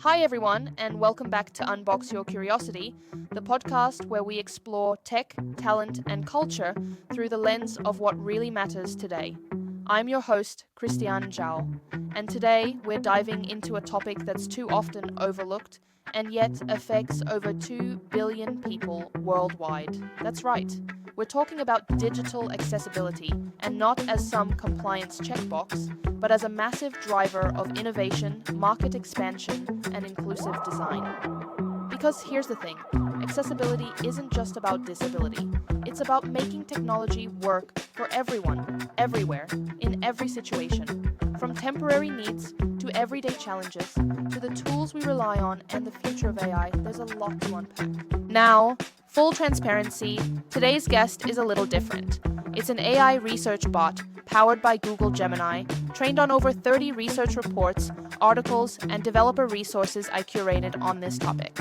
Hi everyone, and welcome back to Unbox Your Curiosity, the podcast where we explore tech, talent, and culture through the lens of what really matters today. I'm your host, Christiane Zhao, and today we're diving into a topic that's too often overlooked and yet affects over 2 billion people worldwide. That's right. We're talking about digital accessibility, and not as some compliance checkbox, but as a massive driver of innovation, market expansion, and inclusive design. Because here's the thing, accessibility isn't just about disability. It's about making technology work for everyone, everywhere, in every situation. From temporary needs to everyday challenges, to the tools we rely on and the future of AI, there's a lot to unpack. Now, full transparency, today's guest is a little different. It's an AI research bot powered by Google Gemini, trained on over 30 research reports, articles, and developer resources I curated on this topic.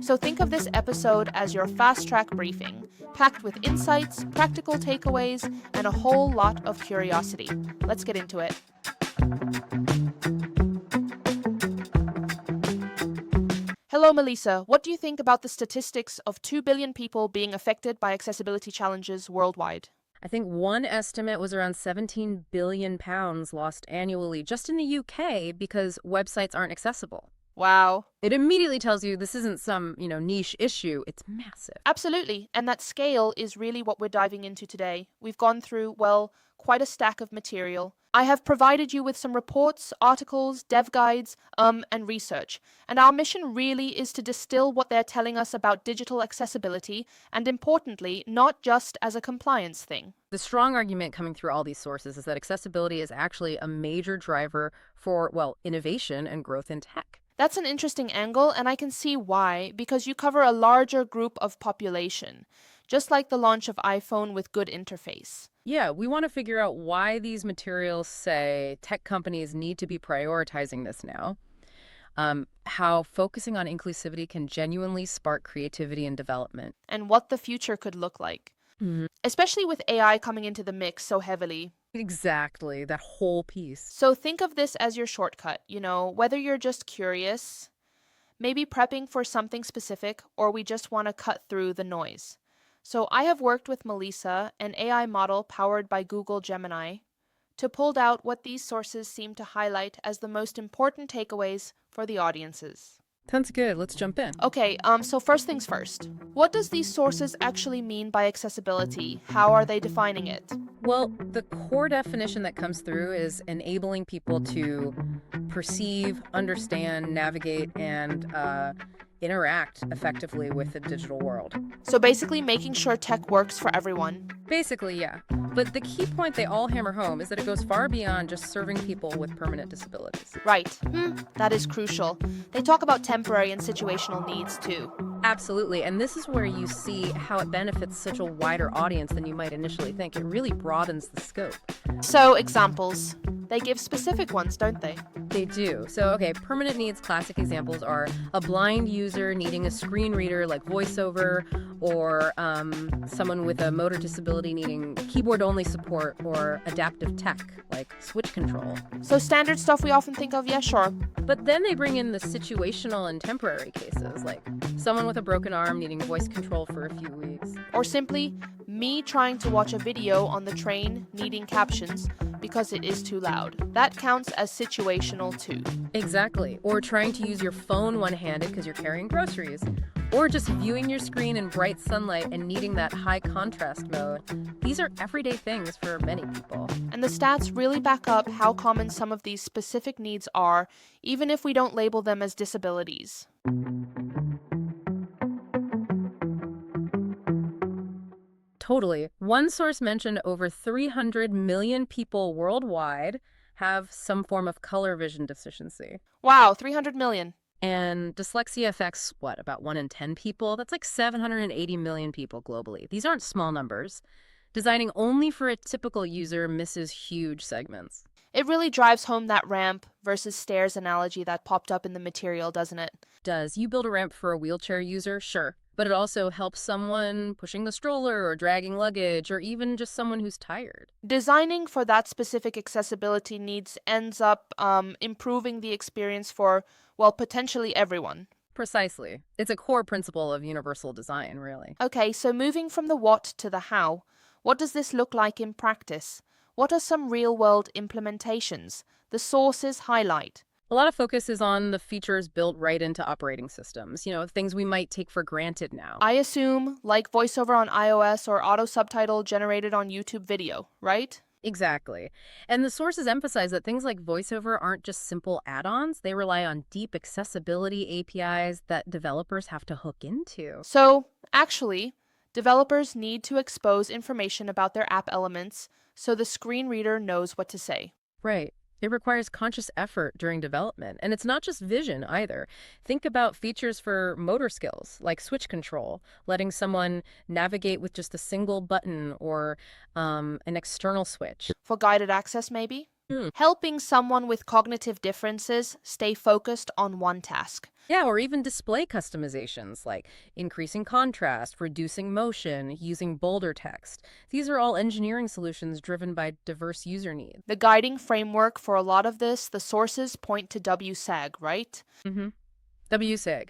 So think of this episode as your fast-track briefing, packed with insights, practical takeaways, and a whole lot of curiosity. Let's get into it. Hello, Melisa. What do you think about the statistics of 2 billion people being affected by accessibility challenges worldwide? I think one estimate was around 17 billion pounds lost annually just in the UK because websites aren't accessible. Wow. It immediately tells you this isn't some, niche issue. It's massive. Absolutely. And that scale is really what we're diving into today. We've gone through, well, quite a stack of material. I have provided you with some reports, articles, dev guides, and research. And our mission really is to distill what they're telling us about digital accessibility, and importantly, not just as a compliance thing. The strong argument coming through all these sources is that accessibility is actually a major driver for, innovation and growth in tech. That's an interesting angle, and I can see why, because you cover a larger group of population, just like the launch of iPhone with good interface. Yeah, we want to figure out why these materials say tech companies need to be prioritizing this now, how focusing on inclusivity can genuinely spark creativity and development. And what the future could look like. Especially with AI coming into the mix so heavily. Exactly, that whole piece. So think of this as your shortcut, whether you're just curious, maybe prepping for something specific, or we just want to cut through the noise. So I have worked with Melisa, an AI model powered by Google Gemini, to pull out what these sources seem to highlight as the most important takeaways for the audiences. Sounds good. Let's jump in. Okay, so first things first. What does these sources actually mean by accessibility? How are they defining it? Well, the core definition that comes through is enabling people to perceive, understand, navigate, and interact effectively with the digital world. So basically making sure tech works for everyone. Basically, yeah. But the key point they all hammer home is that it goes far beyond just serving people with permanent disabilities. Right. That is crucial. They talk about temporary and situational needs too. Absolutely. And this is where you see how it benefits such a wider audience than you might initially think. It really broadens the scope. So, examples. They give specific ones, don't they? They do. So, permanent needs classic examples are a blind user needing a screen reader like VoiceOver, or someone with a motor disability needing keyboard-only support or adaptive tech like switch control. So standard stuff we often think of, yeah, sure. But then they bring in the situational and temporary cases, like someone with a broken arm needing voice control for a few weeks. Or simply, me trying to watch a video on the train needing captions because it is too loud. That counts as situational too. Exactly. Or trying to use your phone one-handed because you're carrying groceries. Or just viewing your screen in bright sunlight and needing that high contrast mode. These are everyday things for many people. And the stats really back up how common some of these specific needs are, even if we don't label them as disabilities. Totally. One source mentioned over 300 million people worldwide have some form of color vision deficiency. Wow, 300 million. And dyslexia affects, about 1 in 10 people? That's like 780 million people globally. These aren't small numbers. Designing only for a typical user misses huge segments. It really drives home that ramp versus stairs analogy that popped up in the material, doesn't it? Does. You build a ramp for a wheelchair user? Sure. But it also helps someone pushing the stroller or dragging luggage or even just someone who's tired. Designing for that specific accessibility needs ends up improving the experience for, well, potentially everyone. Precisely. It's a core principle of universal design, really. Okay, so moving from the what to the how, what does this look like in practice? What are some real-world implementations? The sources highlight. A lot of focus is on the features built right into operating systems, things we might take for granted now. I assume, like voiceover on iOS or auto subtitle generated on YouTube video, right? Exactly. And the sources emphasize that things like VoiceOver aren't just simple add-ons. They rely on deep accessibility APIs that developers have to hook into. So, actually, developers need to expose information about their app elements so the screen reader knows what to say. Right. It requires conscious effort during development. And it's not just vision either. Think about features for motor skills, like switch control, letting someone navigate with just a single button or an external switch. For guided access, maybe? Hmm. Helping someone with cognitive differences stay focused on one task. Yeah, or even display customizations like increasing contrast, reducing motion, using bolder text. These are all engineering solutions driven by diverse user needs. The guiding framework for a lot of this, the sources point to WSAG, right? Mm-hmm. WSAG.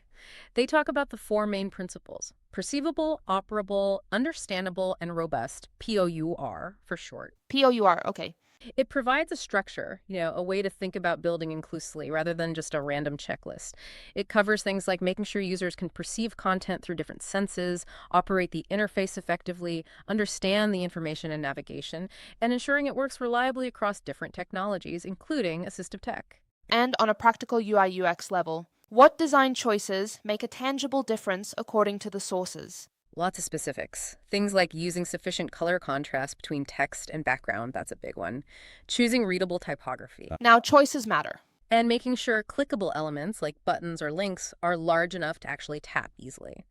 They talk about the four main principles: perceivable, operable, understandable, and robust, POUR for short. POUR, okay. It provides a structure, a way to think about building inclusively rather than just a random checklist. It covers things like making sure users can perceive content through different senses, operate the interface effectively, understand the information and navigation, and ensuring it works reliably across different technologies, including assistive tech. And on a practical UI UX level, what design choices make a tangible difference according to the sources? Lots of specifics. Things like using sufficient color contrast between text and background, that's a big one. Choosing readable typography. Now, choices matter. And making sure clickable elements like buttons or links are large enough to actually tap easily.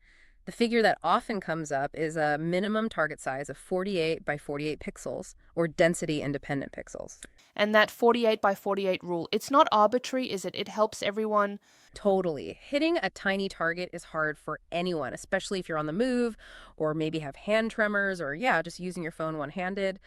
The figure that often comes up is a minimum target size of 48 by 48 pixels, or density-independent pixels. And that 48 by 48 rule, it's not arbitrary, is it? It helps everyone. Totally. Hitting a tiny target is hard for anyone, especially if you're on the move or maybe have hand tremors or, just using your phone one-handed.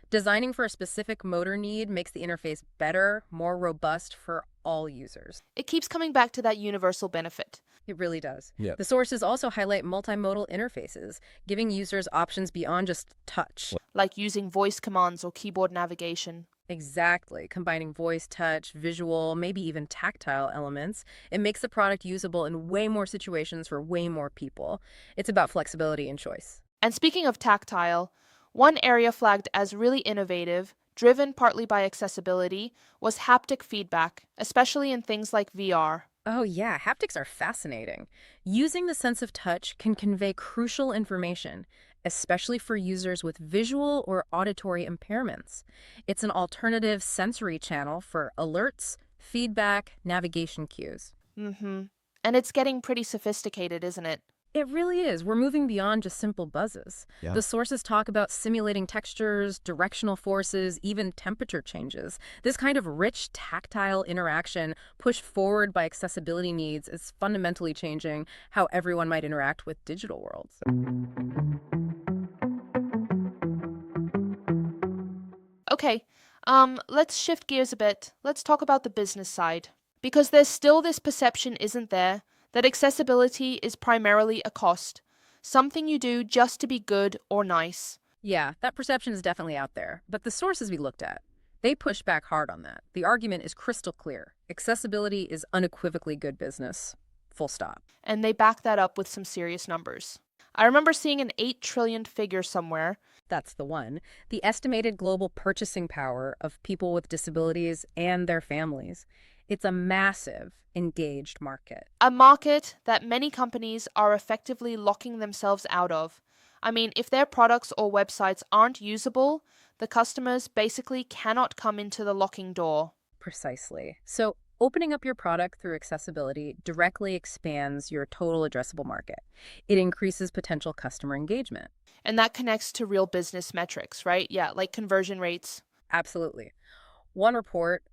Designing for a specific motor need makes the interface better, more robust for all users. It keeps coming back to that universal benefit. It really does. Yep. The sources also highlight multimodal interfaces, giving users options beyond just touch. Like using voice commands or keyboard navigation. Exactly. Combining voice, touch, visual, maybe even tactile elements, it makes the product usable in way more situations for way more people. It's about flexibility and choice. And speaking of tactile, one area flagged as really innovative, driven partly by accessibility, was haptic feedback, especially in things like VR. Oh yeah, haptics are fascinating. Using the sense of touch can convey crucial information, especially for users with visual or auditory impairments. It's an alternative sensory channel for alerts, feedback, navigation cues. And it's getting pretty sophisticated, isn't it? It really is. We're moving beyond just simple buzzes. Yeah. The sources talk about simulating textures, directional forces, even temperature changes. This kind of rich tactile interaction pushed forward by accessibility needs is fundamentally changing how everyone might interact with digital worlds. Okay, let's shift gears a bit. Let's talk about the business side. Because there's still this perception, isn't there, that accessibility is primarily a cost, something you do just to be good or nice. Yeah, that perception is definitely out there. But the sources we looked at, they push back hard on that. The argument is crystal clear. Accessibility is unequivocally good business. Full stop. And they back that up with some serious numbers. I remember seeing an 8 trillion figure somewhere. That's the one. The estimated global purchasing power of people with disabilities and their families. It's a massive, engaged market. A market that many companies are effectively locking themselves out of. I mean, if their products or websites aren't usable, the customers basically cannot come into the locking door. Precisely. So opening up your product through accessibility directly expands your total addressable market. It increases potential customer engagement. And that connects to real business metrics, right? Yeah, like conversion rates. Absolutely. One report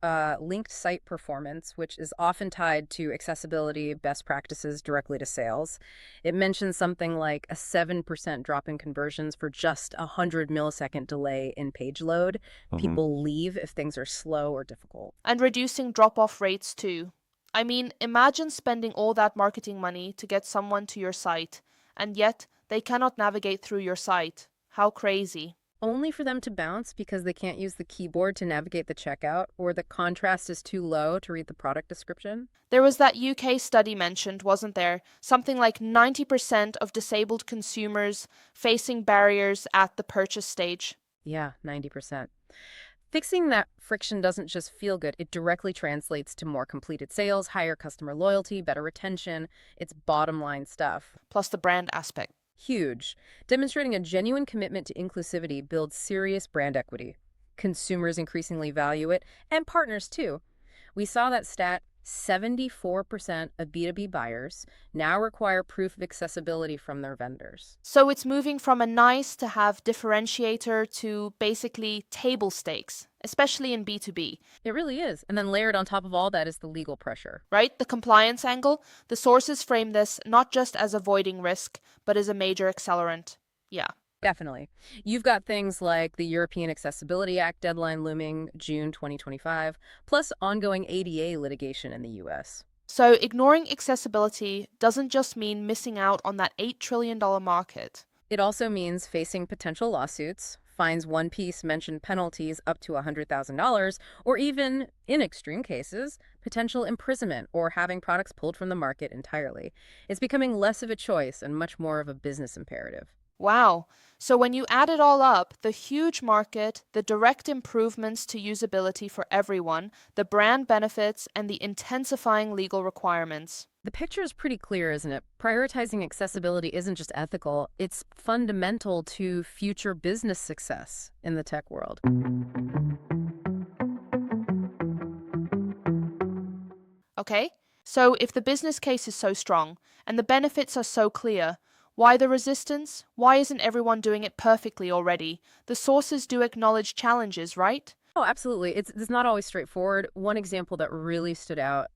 linked site performance, which is often tied to accessibility best practices directly to sales. It mentions something like a 7% drop in conversions for just a 100 millisecond delay in page load. People leave if things are slow or difficult. And reducing drop-off rates too. I mean, imagine spending all that marketing money to get someone to your site, and yet they cannot navigate through your site. How crazy. Only for them to bounce because they can't use the keyboard to navigate the checkout, or the contrast is too low to read the product description. There was that UK study mentioned, wasn't there? Something like 90% of disabled consumers facing barriers at the purchase stage. Yeah, 90%. Fixing that friction doesn't just feel good, it directly translates to more completed sales, higher customer loyalty, better retention. It's bottom line stuff. Plus the brand aspect. Huge. Demonstrating a genuine commitment to inclusivity builds serious brand equity. Consumers increasingly value it, and partners too. We saw that stat: 74% of B2B buyers now require proof of accessibility from their vendors. So it's moving from a nice to have differentiator to basically table stakes, especially in B2B, It really is. And then layered on top of all that is the legal pressure. right? The compliance angle, the sources frame this not just as avoiding risk, but as a major accelerant. Yeah. Definitely. You've got things like the European Accessibility Act deadline looming June 2025, plus ongoing ADA litigation in the US. So ignoring accessibility doesn't just mean missing out on that $8 trillion market. It also means facing potential lawsuits, fines one piece mentioned penalties up to $100,000, or even, in extreme cases, potential imprisonment or having products pulled from the market entirely. It's becoming less of a choice and much more of a business imperative. Wow. So when you add it all up, the huge market, the direct improvements to usability for everyone, the brand benefits, and the intensifying legal requirements. The picture is pretty clear, isn't it? Prioritizing accessibility isn't just ethical, it's fundamental to future business success in the tech world. Okay? So if the business case is so strong and the benefits are so clear, why the resistance? Why isn't everyone doing it perfectly already? The sources do acknowledge challenges, right? Oh, absolutely. It's not always straightforward. One example that really stood out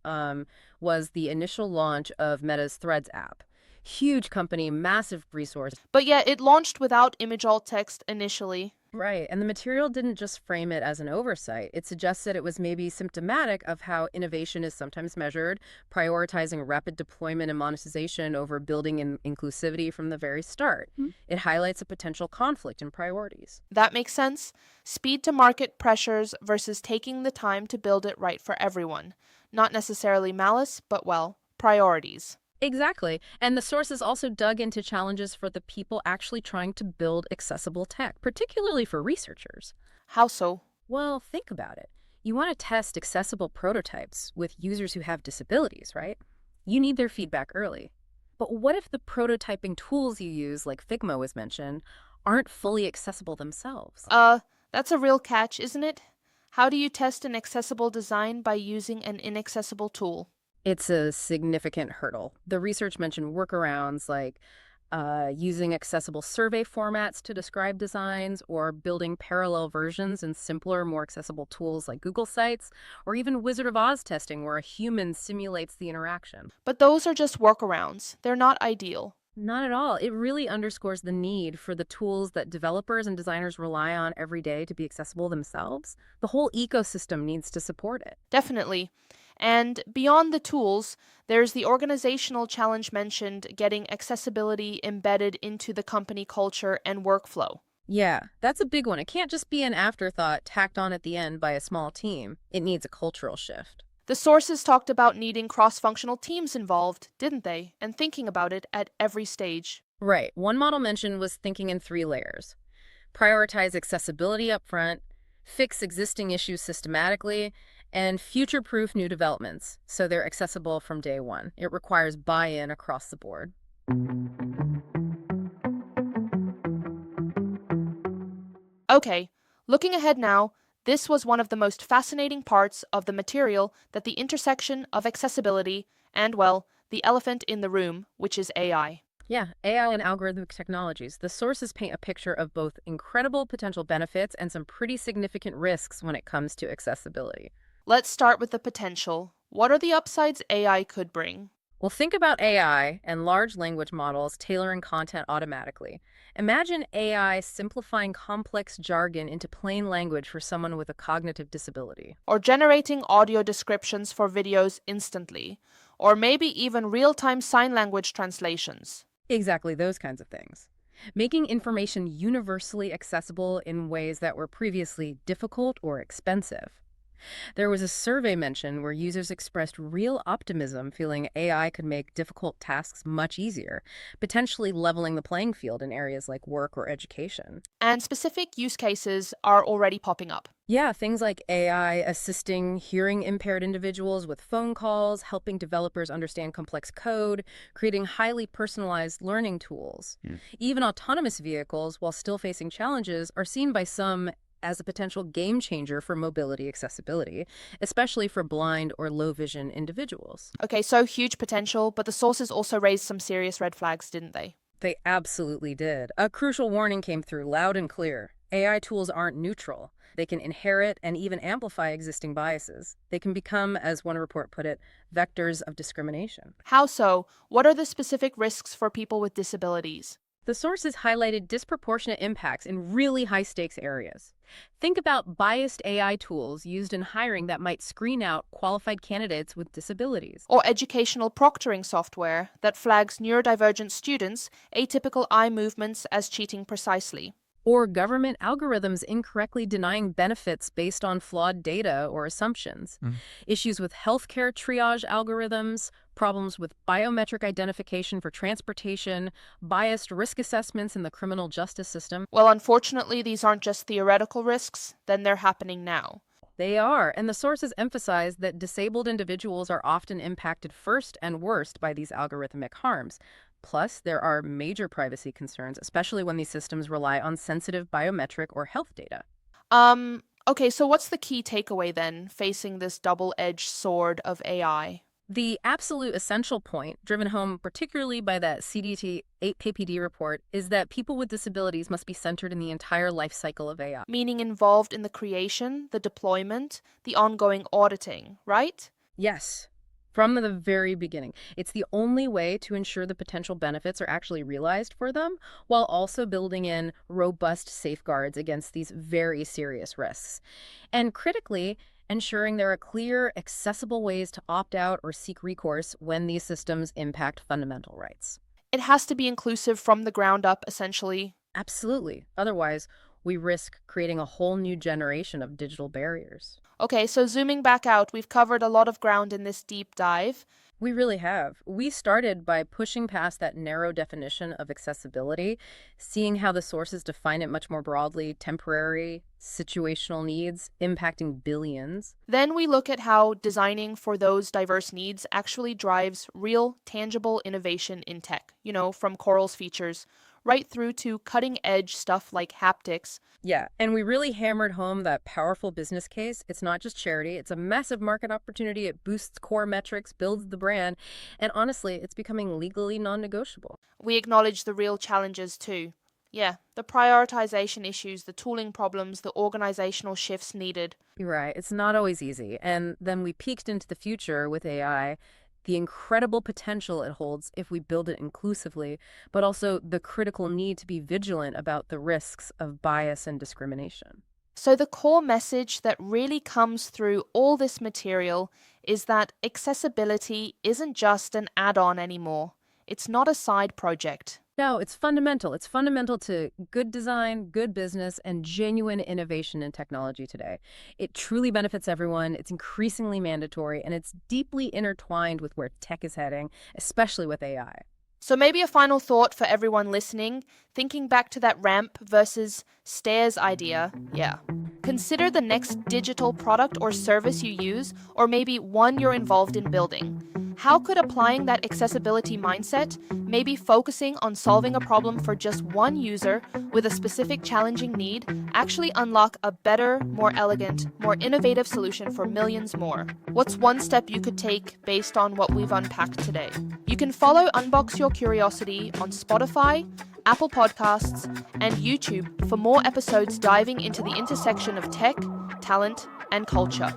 was the initial launch of Meta's Threads app. Huge company, massive resource. But yet it launched without image alt text initially. Right, and the material didn't just frame it as an oversight. It suggested it was maybe symptomatic of how innovation is sometimes measured, prioritizing rapid deployment and monetization over building in inclusivity from the very start. It highlights a potential conflict in priorities. That makes sense. Speed to market pressures versus taking the time to build it right for everyone. Not necessarily malice, but well, priorities. Exactly. And the sources also dug into challenges for the people actually trying to build accessible tech, particularly for researchers. How so? Well, think about it. You want to test accessible prototypes with users who have disabilities, right? You need their feedback early. But what if the prototyping tools you use, like Figma was mentioned, aren't fully accessible themselves? That's a real catch, isn't it? How do you test an accessible design by using an inaccessible tool? It's a significant hurdle. The research mentioned workarounds like using accessible survey formats to describe designs, or building parallel versions in simpler, more accessible tools like Google Sites, or even Wizard of Oz testing where a human simulates the interaction. But those are just workarounds. They're not ideal. Not at all. It really underscores the need for the tools that developers and designers rely on every day to be accessible themselves. The whole ecosystem needs to support it. Definitely. And beyond the tools, there's the organizational challenge mentioned, getting accessibility embedded into the company culture and workflow. Yeah, that's a big one. It can't just be an afterthought tacked on at the end by a small team. It needs a cultural shift. The sources talked about needing cross-functional teams involved, didn't they? And thinking about it at every stage. Right. One model mentioned was thinking in 3 layers. Prioritize accessibility up front, fix existing issues systematically, and future-proof new developments so they're accessible from day one. It requires buy-in across the board. Okay, looking ahead now, this was one of the most fascinating parts of the material, that the intersection of accessibility and, well, the elephant in the room, which is AI. Yeah, AI and algorithmic technologies. The sources paint a picture of both incredible potential benefits and some pretty significant risks when it comes to accessibility. Let's start with the potential. What are the upsides AI could bring? Well, think about AI and large language models tailoring content automatically. Imagine AI simplifying complex jargon into plain language for someone with a cognitive disability. Or generating audio descriptions for videos instantly, or maybe even real-time sign language translations. Exactly those kinds of things. Making information universally accessible in ways that were previously difficult or expensive. There was a survey mentioned where users expressed real optimism, feeling AI could make difficult tasks much easier, potentially leveling the playing field in areas like work or education. And specific use cases are already popping up. Yeah, things like AI assisting hearing impaired individuals with phone calls, helping developers understand complex code, creating highly personalized learning tools. Even autonomous vehicles, while still facing challenges, are seen by some as a potential game changer for mobility accessibility, especially for blind or low vision individuals. Okay, so huge potential, but the sources also raised some serious red flags, didn't they? They absolutely did. A crucial warning came through loud and clear. AI tools aren't neutral. They can inherit and even amplify existing biases. They can become, as one report put it, vectors of discrimination. How so? What are the specific risks for people with disabilities? The sources highlighted disproportionate impacts in really high-stakes areas. Think about biased AI tools used in hiring that might screen out qualified candidates with disabilities. Or educational proctoring software that flags neurodivergent students' atypical eye movements as cheating precisely. Or government algorithms incorrectly denying benefits based on flawed data or assumptions. Issues with healthcare triage algorithms, problems with biometric identification for transportation, biased risk assessments in the criminal justice system. Well, unfortunately, these aren't just theoretical risks, then they're happening now. They are, and the sources emphasize that disabled individuals are often impacted first and worst by these algorithmic harms. Plus, there are major privacy concerns, especially when these systems rely on sensitive biometric or health data. Okay, so what's the key takeaway then, facing this double-edged sword of AI? The absolute essential point, driven home particularly by that CDT 8KPD report, is that people with disabilities must be centered in the entire life cycle of AI. Meaning involved in the creation, the deployment, the ongoing auditing, right? Yes, from the very beginning. It's the only way to ensure the potential benefits are actually realized for them, while also building in robust safeguards against these very serious risks. And critically, ensuring there are clear, accessible ways to opt out or seek recourse when these systems impact fundamental rights. It has to be inclusive from the ground up, essentially. Absolutely. Otherwise, we risk creating a whole new generation of digital barriers. Okay, so zooming back out, we've covered a lot of ground in this deep dive. We really have. We started by pushing past that narrow definition of accessibility, seeing how the sources define it much more broadly, temporary, situational needs, impacting billions. Then we look at how designing for those diverse needs actually drives real, tangible innovation in tech, from Coral's features right through to cutting-edge stuff like haptics. Yeah, and we really hammered home that powerful business case. It's not just charity, it's a massive market opportunity. It boosts core metrics, builds the brand, and honestly, it's becoming legally non-negotiable. We acknowledge the real challenges too. Yeah, the prioritization issues, the tooling problems, the organizational shifts needed. You're right, it's not always easy. And then we peeked into the future with AI, the incredible potential it holds if we build it inclusively, but also the critical need to be vigilant about the risks of bias and discrimination. So the core message that really comes through all this material is that accessibility isn't just an add-on anymore. It's not a side project. No, it's fundamental. It's fundamental to good design, good business, and genuine innovation in technology today. It truly benefits everyone, it's increasingly mandatory, and it's deeply intertwined with where tech is heading, especially with AI. So maybe a final thought for everyone listening, thinking back to that ramp versus stairs idea. Yeah. Consider the next digital product or service you use, or maybe one you're involved in building. How could applying that accessibility mindset, maybe focusing on solving a problem for just one user with a specific challenging need, actually unlock a better, more elegant, more innovative solution for millions more? What's one step you could take based on what we've unpacked today? You can follow Unbox Your Curiosity on Spotify, Apple Podcasts, and YouTube for more episodes diving into the intersection of tech, talent, and culture.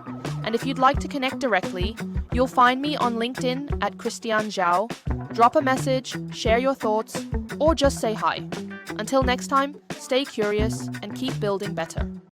And if you'd like to connect directly, you'll find me on LinkedIn at Christiane Zhao. Drop a message, share your thoughts, or just say hi. Until next time, stay curious and keep building better.